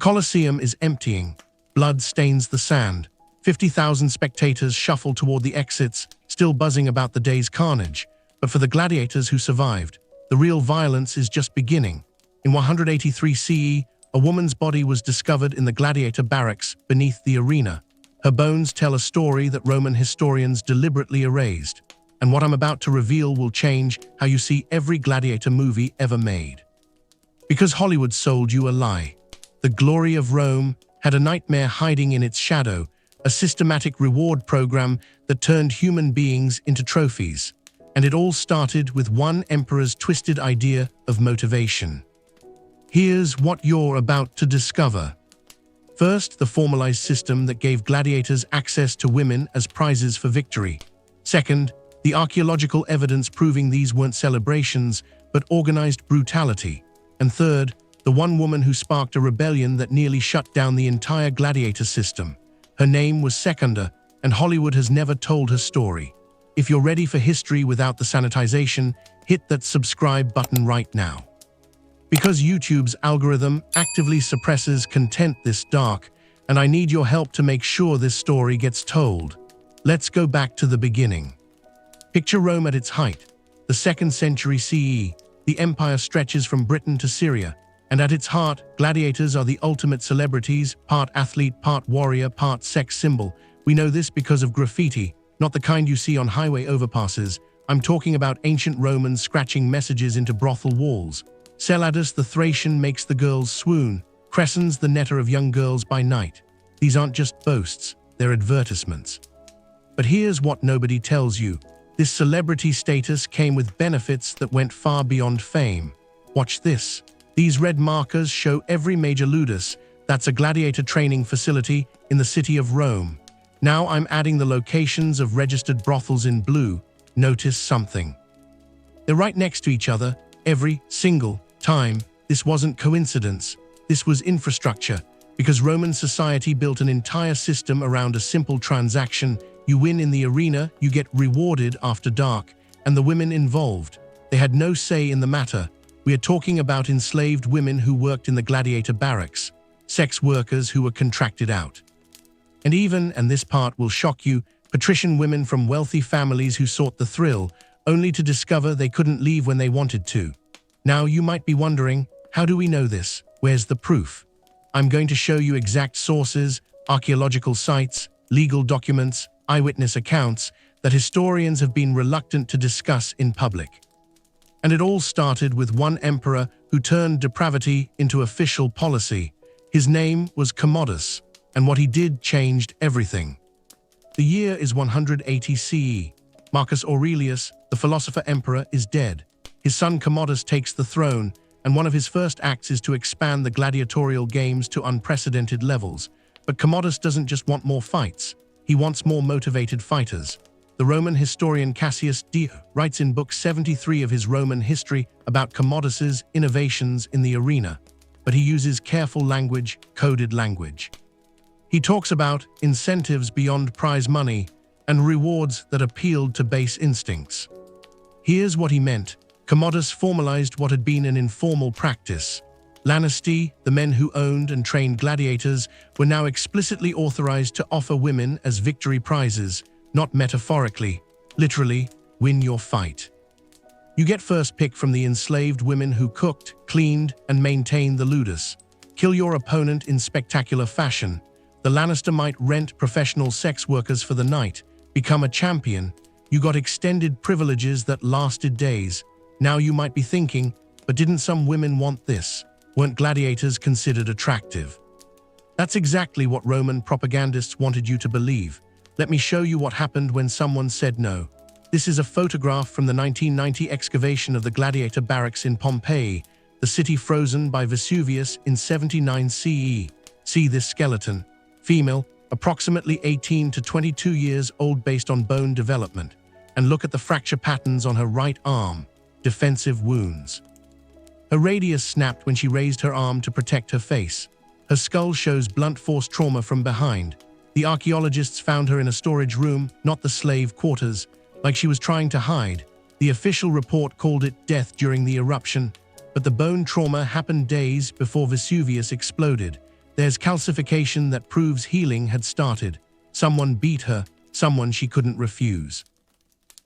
Colosseum is emptying. Blood stains the sand. 50,000 spectators shuffle toward the exits, still buzzing about the day's carnage. But for the gladiators who survived, the real violence is just beginning. In 183 CE, a woman's body was discovered in the gladiator barracks beneath the arena. Her bones tell a story that Roman historians deliberately erased. And what I'm about to reveal will change how you see every gladiator movie ever made. Because Hollywood sold you a lie. The glory of Rome had a nightmare hiding in its shadow, a systematic reward program that turned human beings into trophies. And it all started with one emperor's twisted idea of motivation. Here's what you're about to discover. First, the formalized system that gave gladiators access to women as prizes for victory. Second, the archaeological evidence proving these weren't celebrations, but organized brutality. And third, the one woman who sparked a rebellion that nearly shut down the entire gladiator system. Her name was Secunda, and Hollywood has never told her story. If you're ready for history without the sanitization, hit that subscribe button right now. Because YouTube's algorithm actively suppresses content this dark, and I need your help to make sure this story gets told. Let's go back to the beginning. Picture Rome at its height, the 2nd century CE. The empire stretches from Britain to Syria, and at its heart, gladiators are the ultimate celebrities, part athlete, part warrior, part sex symbol. We know this because of graffiti, not the kind you see on highway overpasses. I'm talking about ancient Romans scratching messages into brothel walls. Celadus the Thracian makes the girls swoon, Crescens the netter of young girls by night. These aren't just boasts, they're advertisements. But here's what nobody tells you. This celebrity status came with benefits that went far beyond fame. Watch this. These red markers show every major ludus. That's a gladiator training facility in the city of Rome. Now I'm adding the locations of registered brothels in blue. Notice something. They're right next to each other, every single time. This wasn't coincidence. This was infrastructure, because Roman society built an entire system around a simple transaction. You win in the arena, you get rewarded after dark, and the women involved, they had no say in the matter. We are talking about enslaved women who worked in the gladiator barracks, sex workers who were contracted out. And even, and this part will shock you, patrician women from wealthy families who sought the thrill, only to discover they couldn't leave when they wanted to. Now you might be wondering, how do we know this? Where's the proof? I'm going to show you exact sources, archaeological sites, legal documents, eyewitness accounts that historians have been reluctant to discuss in public. And it all started with one emperor who turned depravity into official policy. His name was Commodus, and what he did changed everything. The year is 180 CE. Marcus Aurelius, the philosopher emperor, is dead. His son Commodus takes the throne, and one of his first acts is to expand the gladiatorial games to unprecedented levels. But Commodus doesn't just want more fights. He wants more motivated fighters. The Roman historian Cassius Dio writes in Book 73 of his Roman history about Commodus's innovations in the arena, but he uses careful language, coded language. He talks about incentives beyond prize money and rewards that appealed to base instincts. Here's what he meant. Commodus formalized what had been an informal practice. Lanistae, the men who owned and trained gladiators, were now explicitly authorized to offer women as victory prizes, not metaphorically, literally, win your fight. You get first pick from the enslaved women who cooked, cleaned, and maintained the ludus. Kill your opponent in spectacular fashion. The Lannister might rent professional sex workers for the night, become a champion. You got extended privileges that lasted days. Now you might be thinking, but didn't some women want this? Weren't gladiators considered attractive? That's exactly what Roman propagandists wanted you to believe. Let me show you what happened when someone said no. This is a photograph from the 1990 excavation of the gladiator barracks in Pompeii, the city frozen by Vesuvius in 79 CE. See this skeleton. Female, approximately 18 to 22 years old based on bone development. And look at the fracture patterns on her right arm. Defensive wounds. Her radius snapped when she raised her arm to protect her face. Her skull shows blunt force trauma from behind. The archaeologists found her in a storage room, not the slave quarters, like she was trying to hide. The official report called it death during the eruption, but the bone trauma happened days before Vesuvius exploded. There's calcification that proves healing had started. Someone beat her, someone she couldn't refuse.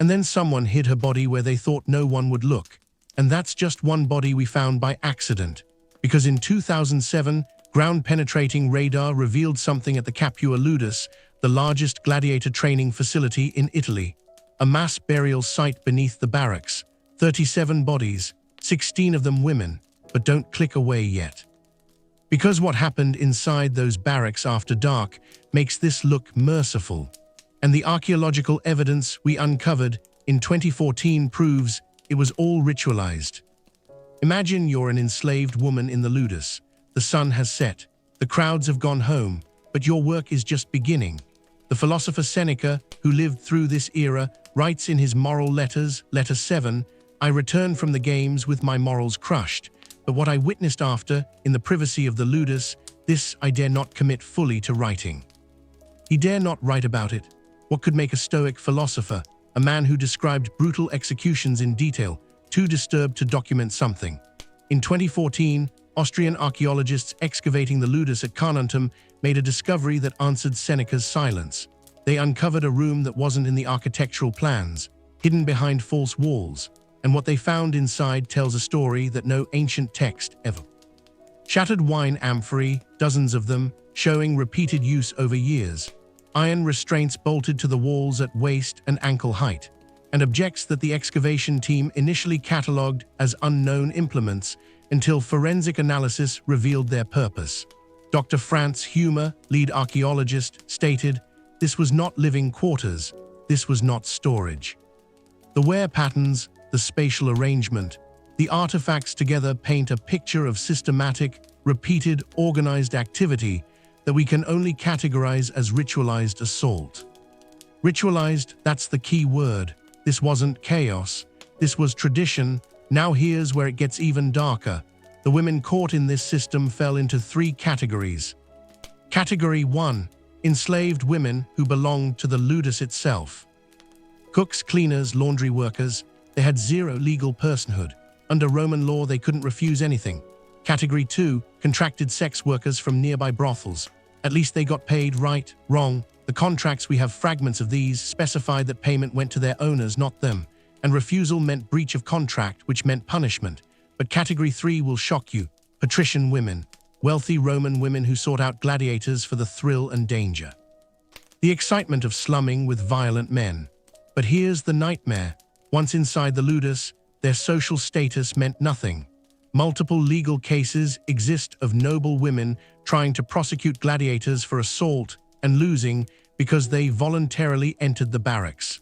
And then someone hid her body where they thought no one would look. And that's just one body we found by accident. Because in 2007, ground-penetrating radar revealed something at the Capua Ludus, the largest gladiator training facility in Italy. A mass burial site beneath the barracks. 37 bodies, 16 of them women, but don't click away yet. Because what happened inside those barracks after dark makes this look merciful. And the archaeological evidence we uncovered in 2014 proves it was all ritualized. Imagine you're an enslaved woman in the Ludus. The sun has set, the crowds have gone home, but your work is just beginning. The philosopher Seneca, who lived through this era, writes in his moral letters, Letter 7, "I return from the games with my morals crushed, but what I witnessed after, in the privacy of the Ludus, this I dare not commit fully to writing." He dare not write about it. What could make a Stoic philosopher, a man who described brutal executions in detail, too disturbed to document something? In 2014, Austrian archaeologists excavating the Ludus at Carnuntum made a discovery that answered Seneca's silence. They uncovered a room that wasn't in the architectural plans, hidden behind false walls, and what they found inside tells a story that no ancient text ever. Shattered wine amphorae, dozens of them, showing repeated use over years. Iron restraints bolted to the walls at waist and ankle height, and objects that the excavation team initially catalogued as unknown implements until forensic analysis revealed their purpose. Dr. Franz Humer, lead archaeologist, stated, "This was not living quarters, this was not storage." The wear patterns, the spatial arrangement, the artifacts together paint a picture of systematic, repeated, organized activity that we can only categorize as ritualized assault. Ritualized, that's the key word. This wasn't chaos, this was tradition. Now here's where it gets even darker. The women caught in this system fell into 3 categories. Category 1, enslaved women who belonged to the Ludus itself. Cooks, cleaners, laundry workers, they had zero legal personhood. Under Roman law, they couldn't refuse anything. Category 2, contracted sex workers from nearby brothels. At least they got paid, right? Wrong. The contracts, we have fragments of these, specified that payment went to their owners, not them. And refusal meant breach of contract, which meant punishment. But Category 3 will shock you. Patrician women. Wealthy Roman women who sought out gladiators for the thrill and danger. The excitement of slumming with violent men. But here's the nightmare. Once inside the Ludus, their social status meant nothing. Multiple legal cases exist of noble women trying to prosecute gladiators for assault and losing because they voluntarily entered the barracks.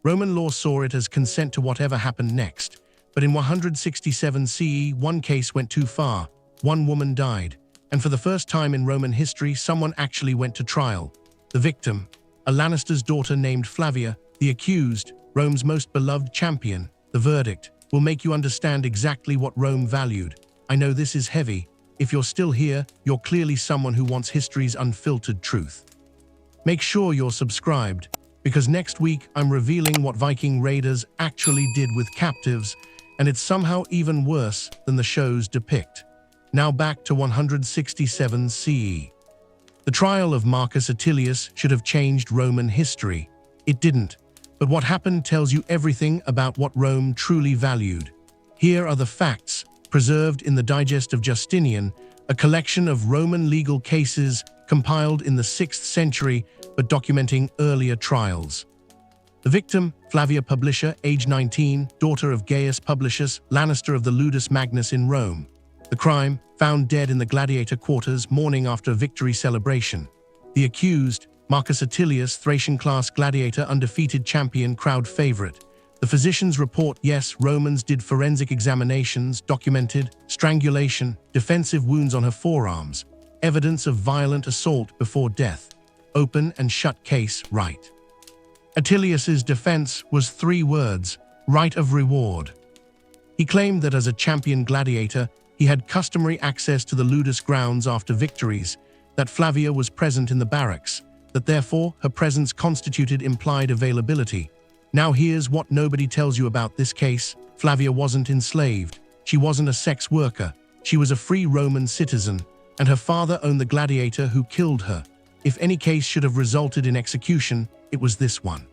Roman law saw it as consent to whatever happened next, but in 167 CE, one case went too far. One woman died, and for the first time in Roman history, someone actually went to trial. The victim, a Lannister's daughter named Flavia, the accused, Rome's most beloved champion. The verdict will make you understand exactly what Rome valued. I know this is heavy. If you're still here, you're clearly someone who wants history's unfiltered truth. Make sure you're subscribed, because next week I'm revealing what Viking raiders actually did with captives, and it's somehow even worse than the shows depict. Now back to 167 CE. The trial of Marcus Attilius should have changed Roman history. It didn't, but what happened tells you everything about what Rome truly valued. Here are the facts, preserved in the Digest of Justinian, a collection of Roman legal cases compiled in the 6th century but documenting earlier trials. The victim, Flavia Publicia, age 19, daughter of Gaius Publicius, Lannister of the Ludus Magnus in Rome. The crime, found dead in the gladiator quarters morning after a victory celebration. The accused, Marcus Attilius, Thracian-class gladiator, undefeated champion, crowd favorite. The physicians report, yes, Romans did forensic examinations, documented strangulation, defensive wounds on her forearms, evidence of violent assault before death. Open and shut case, right. Attilius's defense was 3 words, right of reward. He claimed that as a champion gladiator, he had customary access to the Ludus grounds after victories, that Flavia was present in the barracks, that therefore her presence constituted implied availability. Now here's what nobody tells you about this case. Flavia wasn't enslaved. She wasn't a sex worker. She was a free Roman citizen, and her father owned the gladiator who killed her. If any case should have resulted in execution, it was this one.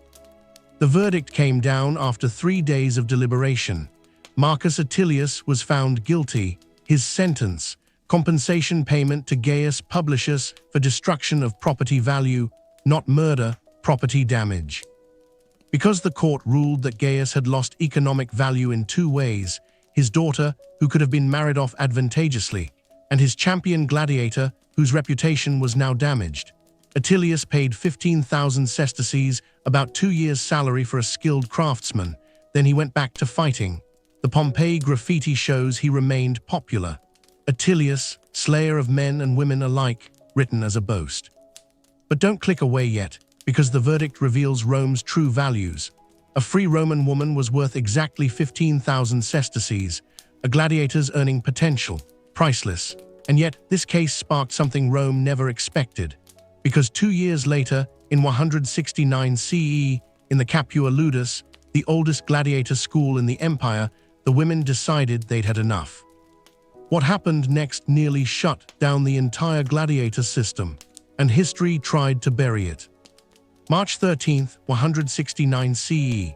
The verdict came down after 3 days of deliberation. Marcus Attilius was found guilty. His sentence: compensation payment to Gaius Publicius for destruction of property value, not murder, property damage. Because the court ruled that Gaius had lost economic value in 2 ways, his daughter, who could have been married off advantageously, and his champion gladiator, whose reputation was now damaged, Attilius paid 15,000 sesterces, about 2 years' salary for a skilled craftsman. Then he went back to fighting. The Pompeii graffiti shows he remained popular. Attilius, slayer of men and women alike, written as a boast. But don't click away yet, because the verdict reveals Rome's true values. A free Roman woman was worth exactly 15,000 sesterces, a gladiator's earning potential, priceless. And yet, this case sparked something Rome never expected. Because 2 years later, in 169 CE, in the Capua Ludus, the oldest gladiator school in the empire, the women decided they'd had enough. What happened next nearly shut down the entire gladiator system, and history tried to bury it. March 13, 169 CE.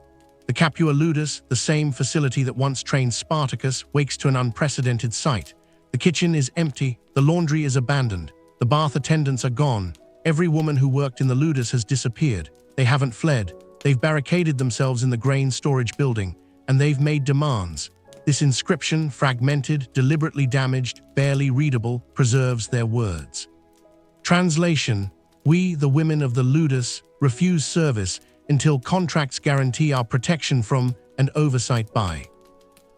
The Capua Ludus, the same facility that once trained Spartacus, wakes to an unprecedented sight. The kitchen is empty, the laundry is abandoned, the bath attendants are gone. Every woman who worked in the Ludus has disappeared. They haven't fled. They've barricaded themselves in the grain storage building, and they've made demands. This inscription, fragmented, deliberately damaged, barely readable, preserves their words. Translation: we, the women of the Ludus, refuse service until contracts guarantee our protection from and oversight by.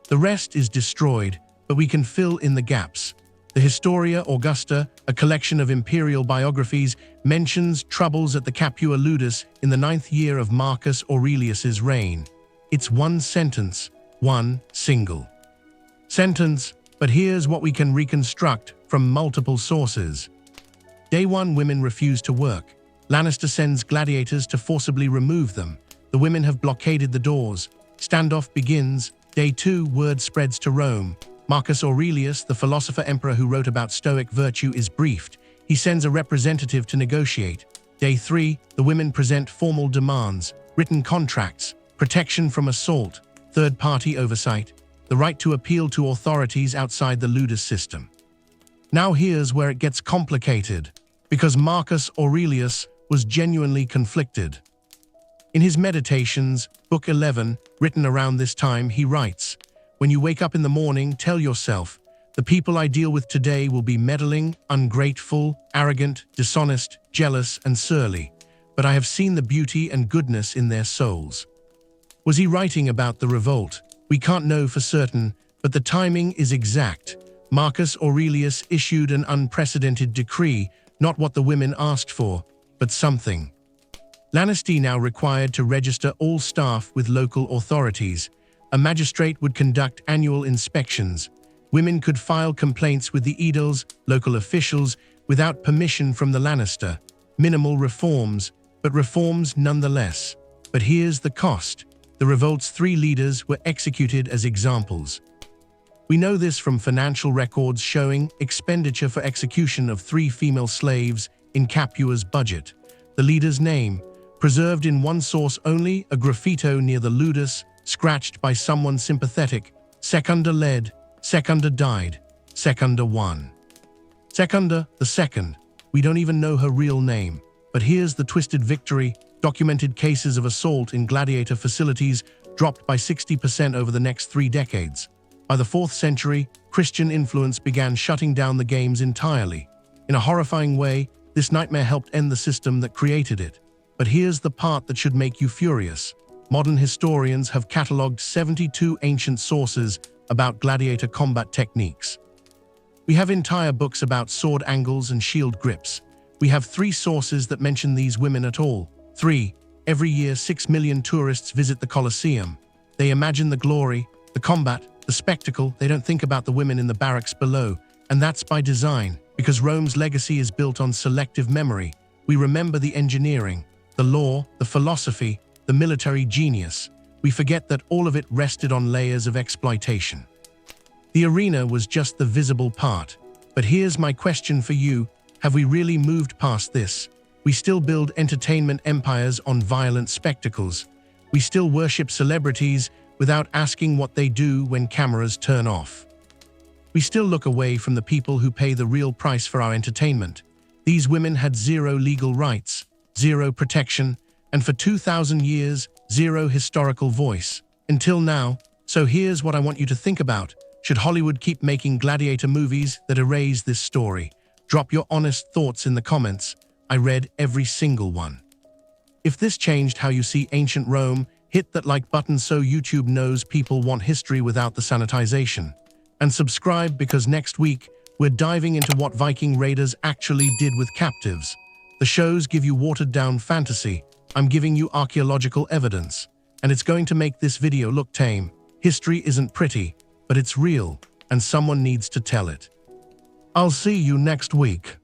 The rest is destroyed, but we can fill in the gaps. The Historia Augusta, a collection of imperial biographies, mentions troubles at the Capua Ludus in the 9th year of Marcus Aurelius's reign. It's one sentence, one single sentence, but here's what we can reconstruct from multiple sources. Day 1, women refuse to work. Lannister sends gladiators to forcibly remove them. The women have blockaded the doors. Standoff begins. Day 2, word spreads to Rome. Marcus Aurelius, the philosopher emperor who wrote about Stoic virtue, is briefed. He sends a representative to negotiate. Day 3, the women present formal demands, written contracts, protection from assault, third-party oversight, the right to appeal to authorities outside the Ludus system. Now here's where it gets complicated, because Marcus Aurelius was genuinely conflicted. In his Meditations, Book 11, written around this time, he writes, "When you wake up in the morning, tell yourself, the people I deal with today will be meddling, ungrateful, arrogant, dishonest, jealous, and surly, but I have seen the beauty and goodness in their souls." Was he writing about the revolt? We can't know for certain, but the timing is exact. Marcus Aurelius issued an unprecedented decree, not what the women asked for, but something. Lannister now required to register all staff with local authorities. A magistrate would conduct annual inspections. Women could file complaints with the aediles, local officials, without permission from the Lannister. Minimal reforms, but reforms nonetheless. But here's the cost. The revolt's 3 leaders were executed as examples. We know this from financial records showing expenditure for execution of 3 female slaves in Capua's budget. The leader's name, preserved in one source only, a graffito near the Ludus, scratched by someone sympathetic. Secunda led, Secunda died, Secunda won. Secunda, the second, we don't even know her real name. But here's the twisted victory. Documented cases of assault in gladiator facilities dropped by 60% over the next 3 decades. By the 4th century, Christian influence began shutting down the games entirely. In a horrifying way, this nightmare helped end the system that created it. But here's the part that should make you furious. Modern historians have catalogued 72 ancient sources about gladiator combat techniques. We have entire books about sword angles and shield grips. We have 3 sources that mention these women at all. 3. Every year, 6 million tourists visit the Colosseum. They imagine the glory, the combat, the spectacle. They don't think about the women in the barracks below. And that's by design, because Rome's legacy is built on selective memory. We remember the engineering, the law, the philosophy, the military genius. We forget that all of it rested on layers of exploitation. The arena was just the visible part, But here's my question for you. Have we really moved past this? We still build entertainment empires on violent spectacles. We still worship celebrities without asking what they do when cameras turn off. We still look away from the people who pay the real price for our entertainment. These women had zero legal rights, zero protection, and for 2,000 years, zero historical voice. Until now. So here's what I want you to think about. Should Hollywood keep making gladiator movies that erase this story? Drop your honest thoughts in the comments. I read every single one. If this changed how you see ancient Rome, hit that like button so YouTube knows people want history without the sanitization. And subscribe because next week, we're diving into what Viking raiders actually did with captives. The shows give you watered-down fantasy. I'm giving you archaeological evidence. And it's going to make this video look tame. History isn't pretty, but it's real, and someone needs to tell it. I'll see you next week.